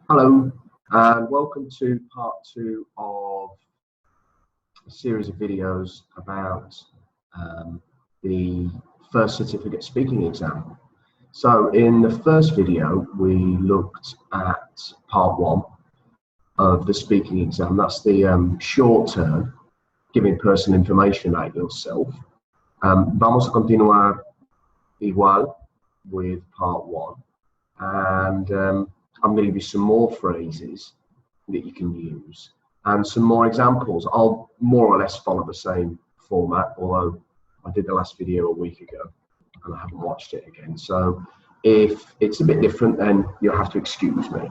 Hello, and welcome to part 2 of a series of videos about the first certificate speaking exam. So in the first video, we looked at part 1 of the speaking exam. That's the short term, giving personal information about yourself. Vamos a continuar igual with part 1, and I'm going to give you some more phrases that you can use and some more examples. I'll more or less follow the same format, although I did the last video a week ago and I haven't watched it again. So if it's a bit different, then you'll have to excuse me.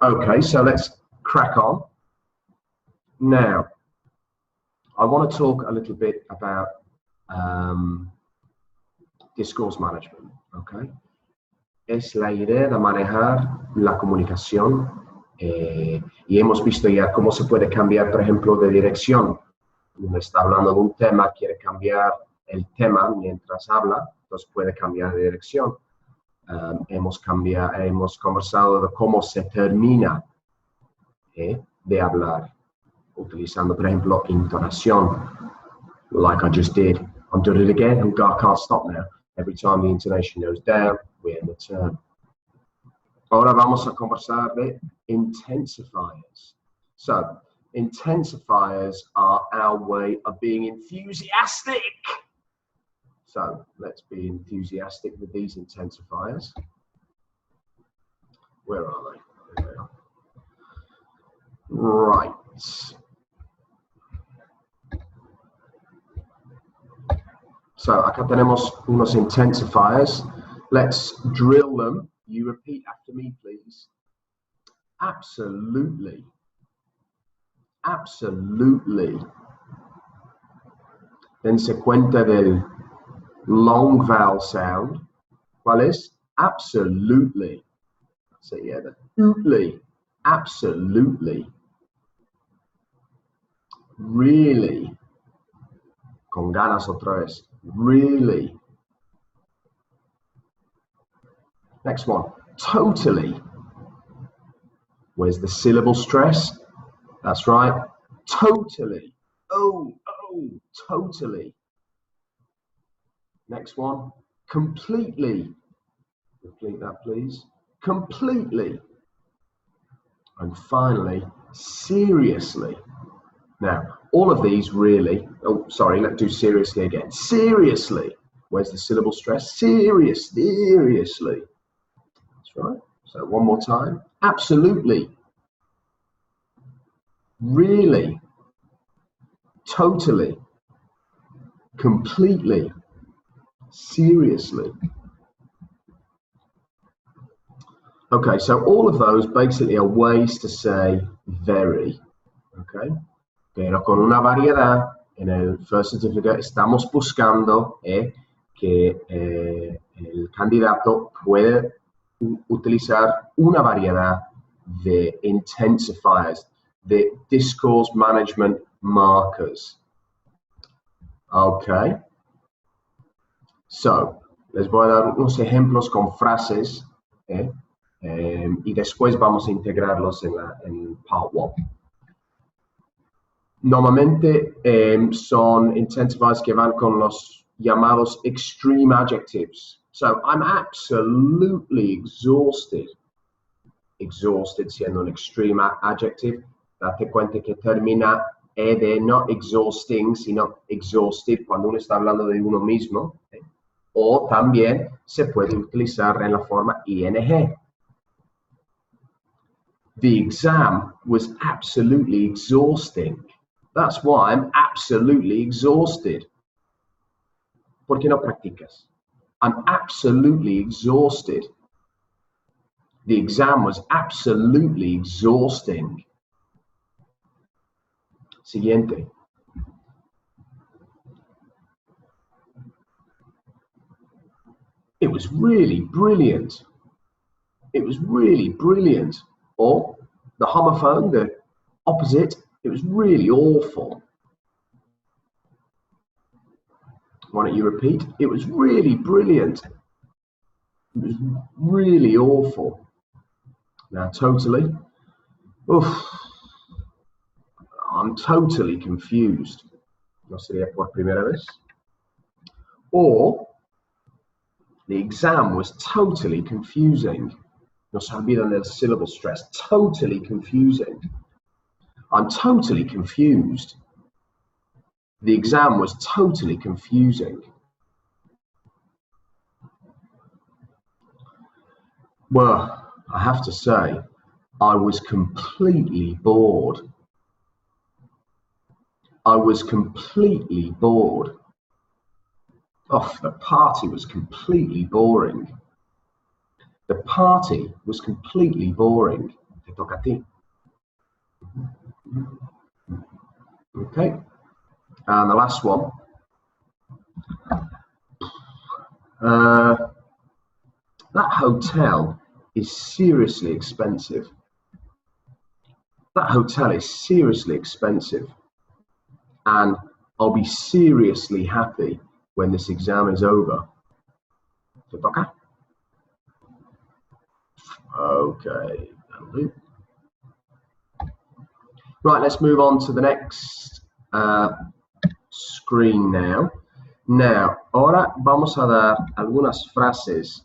Okay, so let's crack on. Now, I want to talk a little bit about discourse management, okay? Es la idea de manejar la comunicación y hemos visto ya cómo se puede cambiar, por ejemplo, de dirección. Uno está hablando de un tema, quiere cambiar el tema mientras habla, entonces puede cambiar de dirección. Hemos conversado de cómo se termina de hablar, utilizando, por ejemplo, intonación, like I just did. I'm doing it again, and I can't stop now. Every time the intonation goes down, we end the term. Ahora vamos a conversar de intensifiers. So, intensifiers are our way of being enthusiastic. So, let's be enthusiastic with these intensifiers. Where are they? There they are. Right. So, acá tenemos unos intensifiers. Let's drill them. You repeat after me, please. Absolutely. Absolutely. Dense cuenta del long vowel sound. ¿Cuál es? Absolutely. So yeah, the ootly. Absolutely. Really. Con ganas otra vez. Really. Next one. Totally. Where's the syllable stress? That's right. Totally. Oh, totally. Next one. Completely. Repeat that, please. Completely. And finally, seriously. Now, all of these really, let's do seriously again. Seriously. Where's the syllable stress? Seriously. That's right. So one more time. Absolutely. Really. Totally. Completely. Seriously. Okay, so all of those basically are ways to say very. Okay. Pero con una variedad. En el first certificate estamos buscando que el candidato puede utilizar una variedad de intensifiers, de discourse management markers. Okay. So, les voy a dar unos ejemplos con frases y después vamos a integrarlos en part 1. Normalmente son intensifiers que van con los llamados extreme adjectives. So, I'm absolutely exhausted. Exhausted siendo un extreme adjective. Date cuenta que termina de no exhausting, sino exhausted cuando uno está hablando de uno mismo. O también se puede utilizar en la forma ing. The exam was absolutely exhausting. That's why I'm absolutely exhausted. ¿Por qué no practicas? I'm absolutely exhausted. The exam was absolutely exhausting. Siguiente. It was really brilliant. It was really brilliant. Or the homophone, the opposite, it was really awful. Why don't you repeat? It was really brilliant. It was really awful. Now, totally. Oof, I'm totally confused. No sería por primera vez. Or, the exam was totally confusing. No se olvidan del syllable stress. Totally confusing. I'm totally confused. The exam was totally confusing. Well, I have to say, I was completely bored. I was completely bored. Oh, the party was completely boring. The party was completely boring. Te toca a ti. Okay. And the last one. That hotel is seriously expensive. That hotel is seriously expensive. And I'll be seriously happy when this exam is over. Te toca? Okay, that'll do. Right, let's move on to the next screen now. Now, ahora vamos a dar algunas frases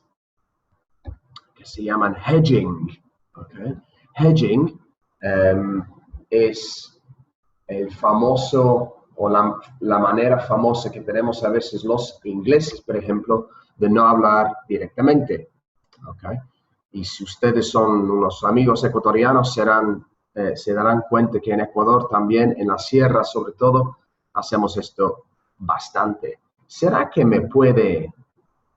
que se llaman hedging. Okay. Hedging es el famoso o la manera famosa que tenemos a veces los ingleses, por ejemplo, de no hablar directamente. Okay. Y si ustedes son unos amigos ecuatorianos, se darán cuenta que en Ecuador también, en la sierra sobre todo, hacemos esto bastante. ¿Será que me puede?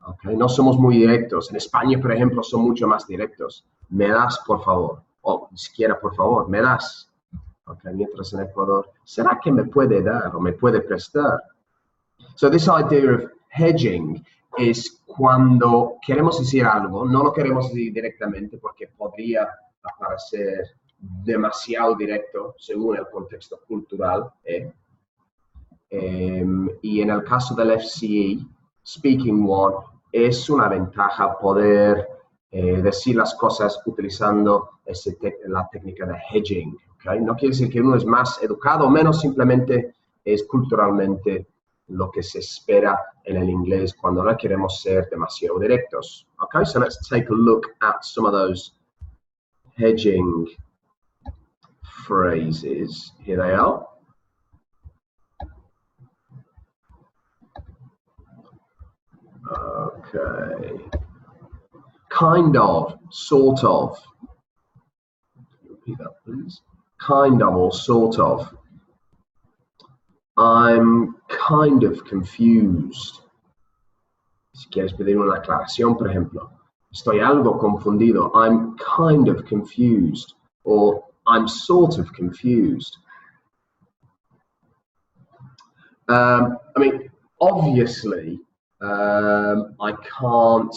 Okay, no somos muy directos. En España, por ejemplo, son mucho más directos. ¿Me das, por favor? O ni siquiera, por favor, ¿me das? Okay, mientras en Ecuador, ¿será que me puede dar o me puede prestar? So this idea of hedging es cuando queremos decir algo, no lo queremos decir directamente porque podría parecer demasiado directo según el contexto cultural. Y en el caso del FCE, Speaking One, es una ventaja poder decir las cosas utilizando la técnica de hedging. ¿Okay? No quiere decir que uno es más educado o menos, simplemente es culturalmente lo que se espera en el inglés cuando no queremos ser demasiado directos. Okay, so let's take a look at some of those hedging phrases. Here they are. Okay. Kind of, sort of. Repeat that, please. Kind of or sort of. I'm kind of confused. Si quieres pedir una aclaración, por ejemplo, estoy algo confundido. I'm kind of confused, or I'm sort of confused. I mean, obviously, I can't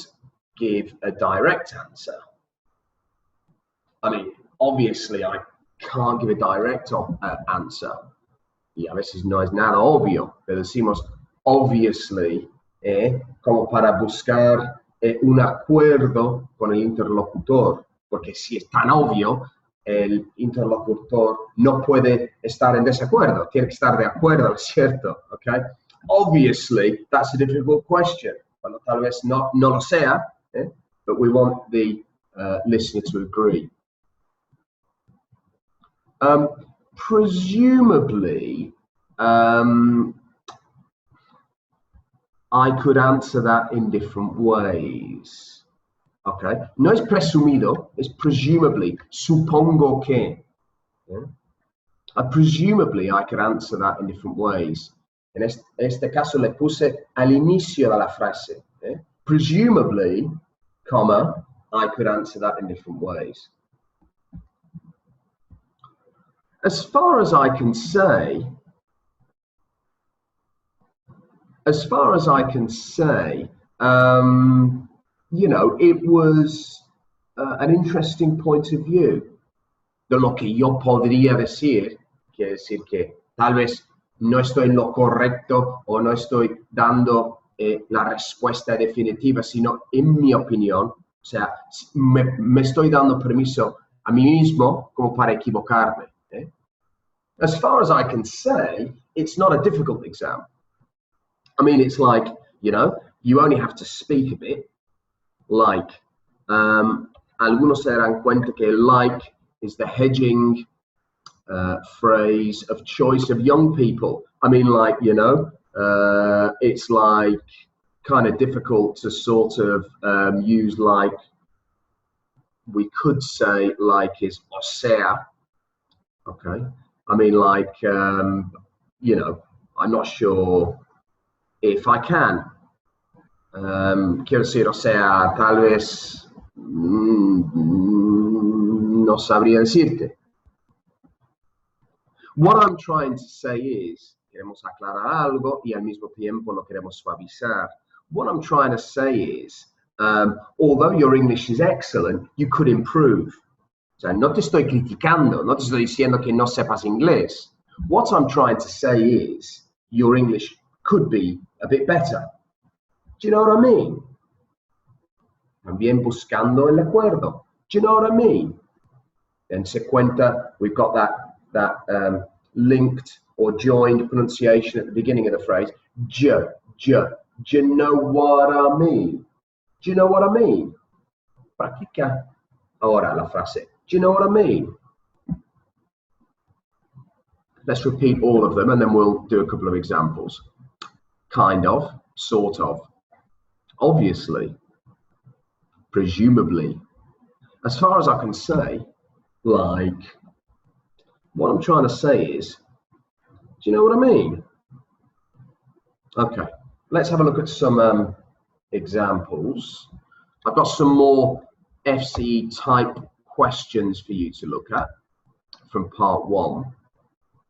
give a direct answer. I mean, obviously, I can't give a direct answer. Y a veces no es nada obvio, pero decimos obviously, como para buscar un acuerdo con el interlocutor, porque si es tan obvio, el interlocutor no puede estar en desacuerdo, tiene que estar de acuerdo, ¿cierto? Okay? Obviously, that's a difficult question. Bueno, tal vez no lo sea, but we want the listener to agree. Presumably, I could answer that in different ways. Okay, no es presumido, es presumably, supongo que. Presumably, I could answer that in different ways. En este caso le puse al inicio de la frase. Presumably, comma, I could answer that in different ways. As far as I can say, you know, it was an interesting point of view. De lo que yo podría decir, quiere decir que tal vez no estoy en lo correcto o no estoy dando la respuesta definitiva, sino en mi opinión, O sea, me estoy dando permiso a mí mismo como para equivocarme. As far as I can say, it's not a difficult exam. I mean, it's like, you know, you only have to speak a bit. Like, algunos se darán cuenta que like is the hedging phrase of choice of young people. I mean, like, you know, it's like kind of difficult to sort of use like. We could say like is o sea, okay? I mean, like, you know, I'm not sure if I can. Quiero decir, o sea, tal vez no sabría decirte. What I'm trying to say is, queremos aclarar algo y al mismo tiempo lo queremos suavizar. What I'm trying to say is, although your English is excellent, you could improve. O sea, no te estoy criticando, no te estoy diciendo que no sepas inglés. What I'm trying to say is, your English could be a bit better. Do you know what I mean? También buscando el acuerdo. Do you know what I mean? Then se cuenta, we've got that linked or joined pronunciation at the beginning of the phrase. Do you know what I mean? Do you know what I mean? Practica ahora la frase. Do you know what I mean? Let's repeat all of them and then we'll do a couple of examples. Kind of, sort of, obviously, presumably. As far as I can say, like, what I'm trying to say is, do you know what I mean? Okay, let's have a look at some examples. I've got some more FCE type questions for you to look at from part 1.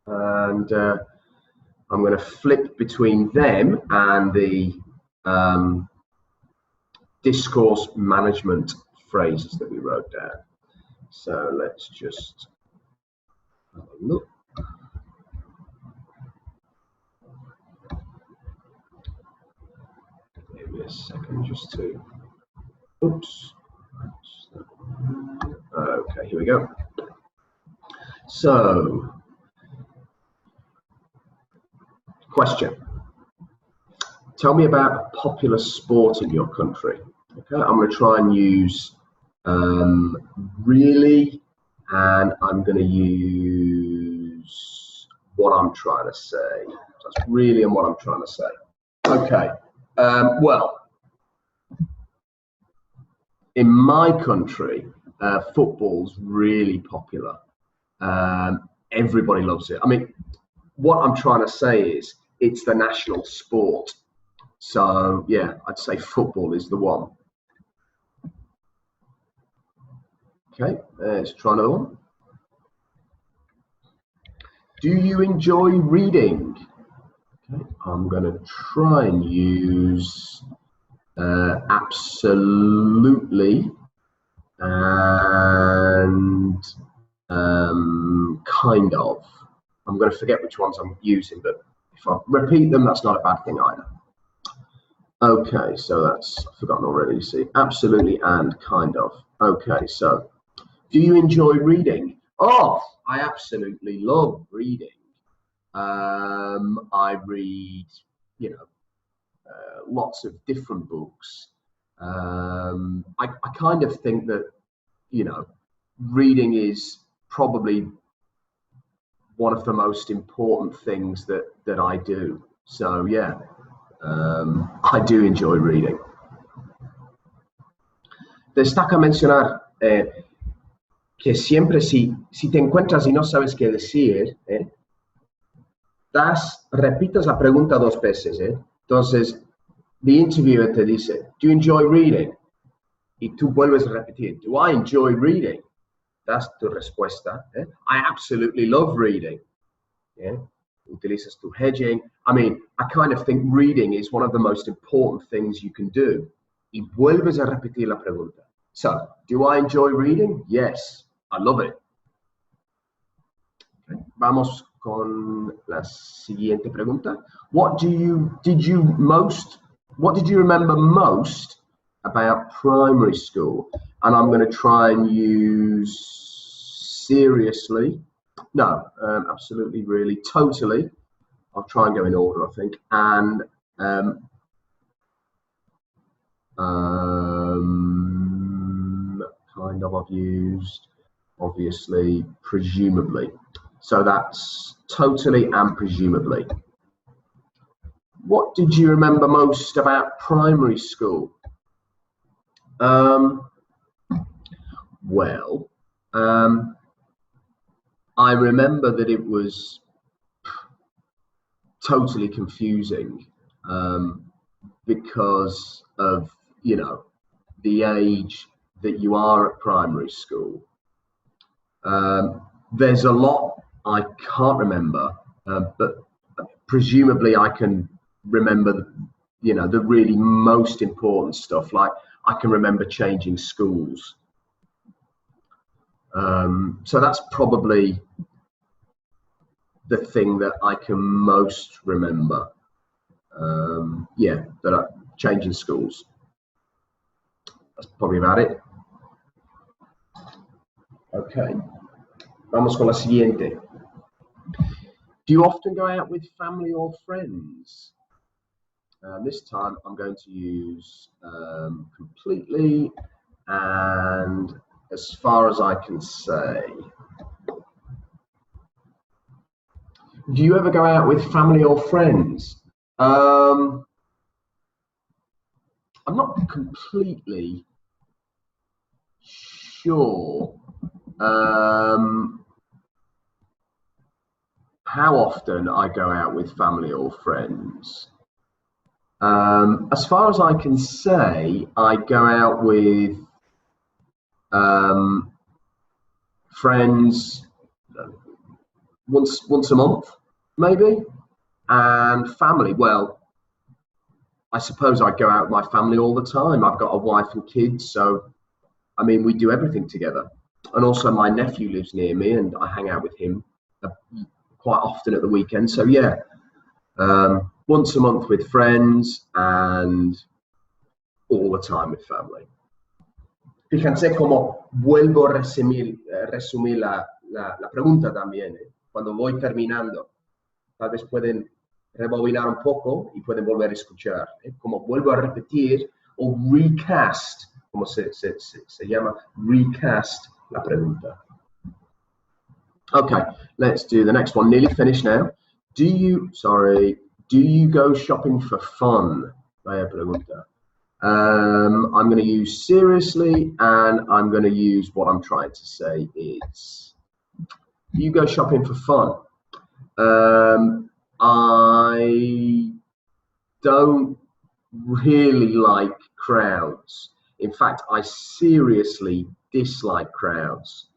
And I'm going to flip between them and the discourse management phrases that we wrote down. So let's just have a look. Give me a second just to, oops. Okay, here we go. So, question. Tell me about a popular sport in your country. Okay, I'm going to try and use really, and I'm going to use what I'm trying to say. So that's really and what I'm trying to say. Okay, well, in my country, football's really popular. Everybody loves it. I mean, what I'm trying to say is it's the national sport. So yeah, I'd say football is the one. Okay, let's try another one. Do you enjoy reading? Okay, I'm going to try and use absolutely and kind of. I'm going to forget which ones I'm using, but if I repeat them, that's not a bad thing either. Okay, so that's I've forgotten already. You see, absolutely and kind of. Okay, so do you enjoy reading? Oh, I absolutely love reading. I read, you know, lots of different books. I kind of think that, you know, reading is probably one of the most important things that I do. So yeah, I do enjoy reading. Destaca mencionar que siempre si te encuentras y no sabes qué decir, repitas la pregunta 2 veces. Entonces, the interviewer te dice, do you enjoy reading? Y tú vuelves a repetir, do I enjoy reading? That's tu respuesta. I absolutely love reading. Utilizas tu hedging. I mean, I kind of think reading is one of the most important things you can do. Y vuelves a repetir la pregunta. So, do I enjoy reading? Yes, I love it. Okay. Vamos con la siguiente pregunta. What did you remember most about primary school, and I'm going to try and use seriously. No, absolutely, really, totally. I'll try and go in order, I think, and kind of I've used, obviously, presumably. So that's totally and presumably. What did you remember most about primary school? Well, I remember that it was totally confusing because of, you know, the age that you are at primary school. There's a lot I can't remember, but presumably I can remember, you know, the really most important stuff. Like I can remember changing schools. So that's probably the thing that I can most remember. Yeah, that I'm changing schools. That's probably about it. Okay. Vamos con la siguiente. Do you often go out with family or friends? This time I'm going to use completely and as far as I can say. Do you ever go out with family or friends? I'm not completely sure how often I go out with family or friends. As far as I can say, I go out with friends once a month, maybe, and family. Well, I suppose I go out with my family all the time. I've got a wife and kids, so I mean, we do everything together. And also, my nephew lives near me, and I hang out with him quite often at the weekend. So yeah, once a month with friends and all the time with family. Fíjense cómo vuelvo a resumir la pregunta también. Cuando voy terminando, tal vez pueden rebobinar un poco y pueden volver a escuchar. Como vuelvo a repetir o recast, como se llama, recast la pregunta. Okay, let's do the next one. Nearly finished now. Do you go shopping for fun? Vaya pregunta. I'm going to use seriously, and I'm going to use what I'm trying to say is, you go shopping for fun. I don't really like crowds. In fact, I seriously dislike crowds.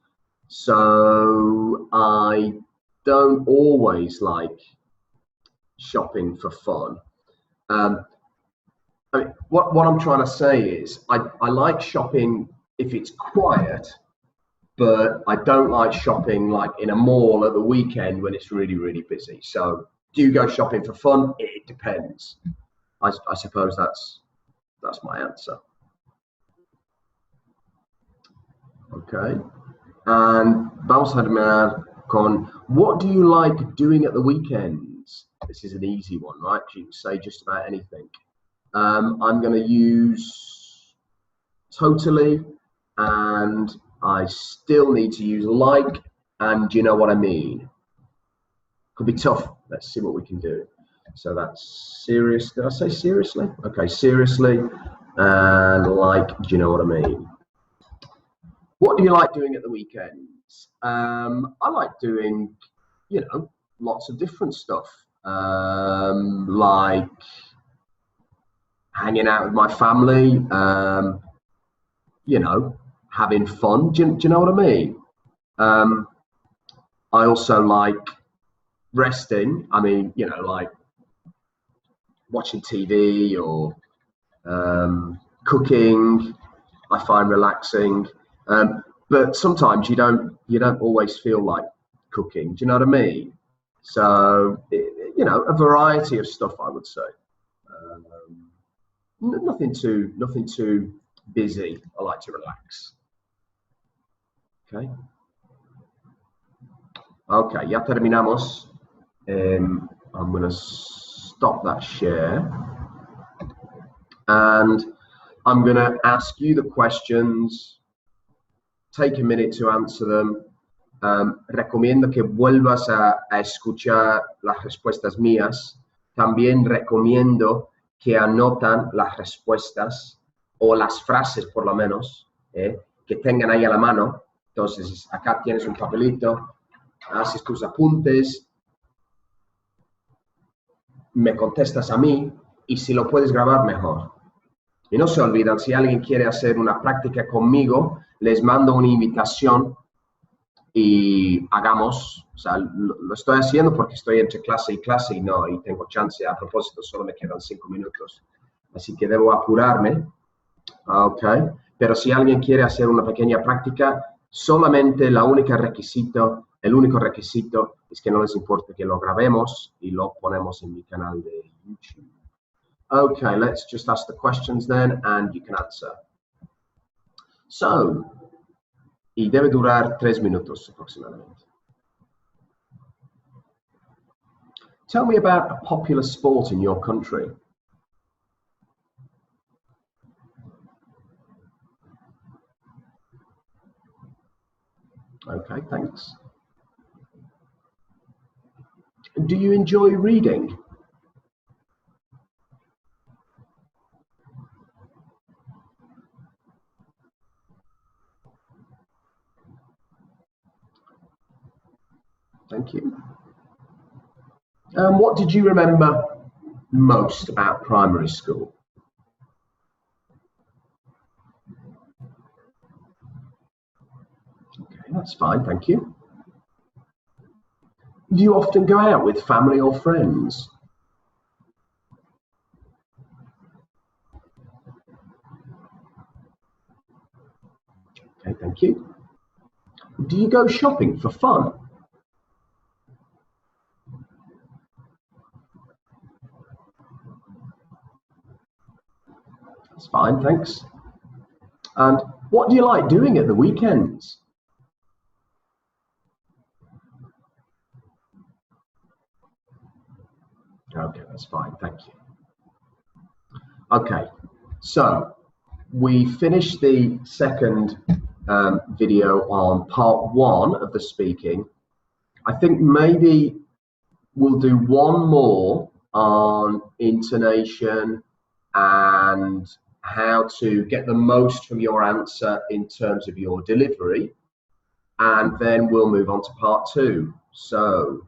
So I don't always like shopping for fun. I mean, what I'm trying to say is I like shopping if it's quiet, but I don't like shopping like in a mall at the weekend when it's really, really busy. So do you go shopping for fun? It depends. I suppose that's my answer. Okay. And vamos a terminar con, what do you like doing at the weekends? This is an easy one, right? You can say just about anything. I'm going to use totally, and I still need to use like, and you know what I mean. Could be tough. Let's see what we can do. So that's serious. Did I say seriously? Okay, seriously, and like, do you know what I mean? What do you like doing at the weekends? I like doing, you know, lots of different stuff, like hanging out with my family, you know, having fun. Do you know what I mean? I also like resting. I mean, you know, like watching TV or cooking. I find relaxing, but sometimes you don't always feel like cooking. Do you know what I mean? So you know, a variety of stuff, I would say. Nothing too busy. I like to relax. Okay. Okay, ya terminamos. I'm going to stop that share. And I'm going to ask you the questions. Take a minute to answer them. Recomiendo que vuelvas a escuchar las respuestas mías. También recomiendo que anotan las respuestas o las frases, por lo menos, que tengan ahí a la mano. Entonces, acá tienes un papelito, haces tus apuntes, me contestas a mí y si lo puedes grabar, mejor. Y no se olvidan, si alguien quiere hacer una práctica conmigo, les mando una invitación y hagamos, o sea, lo estoy haciendo porque estoy entre clase y clase y tengo chance. A propósito, solo me quedan 5 minutos, así que debo apurarme. Ok, pero si alguien quiere hacer una pequeña práctica, solamente el único requisito es que no les importe que lo grabemos y lo ponemos en mi canal de YouTube. Okay, let's just ask the questions then and you can answer. So, y debe durar 3 minutos aproximadamente. Tell me about a popular sport in your country. Okay, thanks. Do you enjoy reading? Thank you. What did you remember most about primary school? Okay, that's fine, thank you. Do you often go out with family or friends? Okay, thank you. Do you go shopping for fun? That's fine, thanks. And what do you like doing at the weekends? Okay, that's fine, thank you. Okay, so we finished the second video on part 1 of the speaking. I think maybe we'll do one more on intonation and how to get the most from your answer in terms of your delivery, and then we'll move on to part 2. So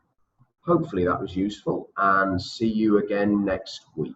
hopefully that was useful, and see you again next week.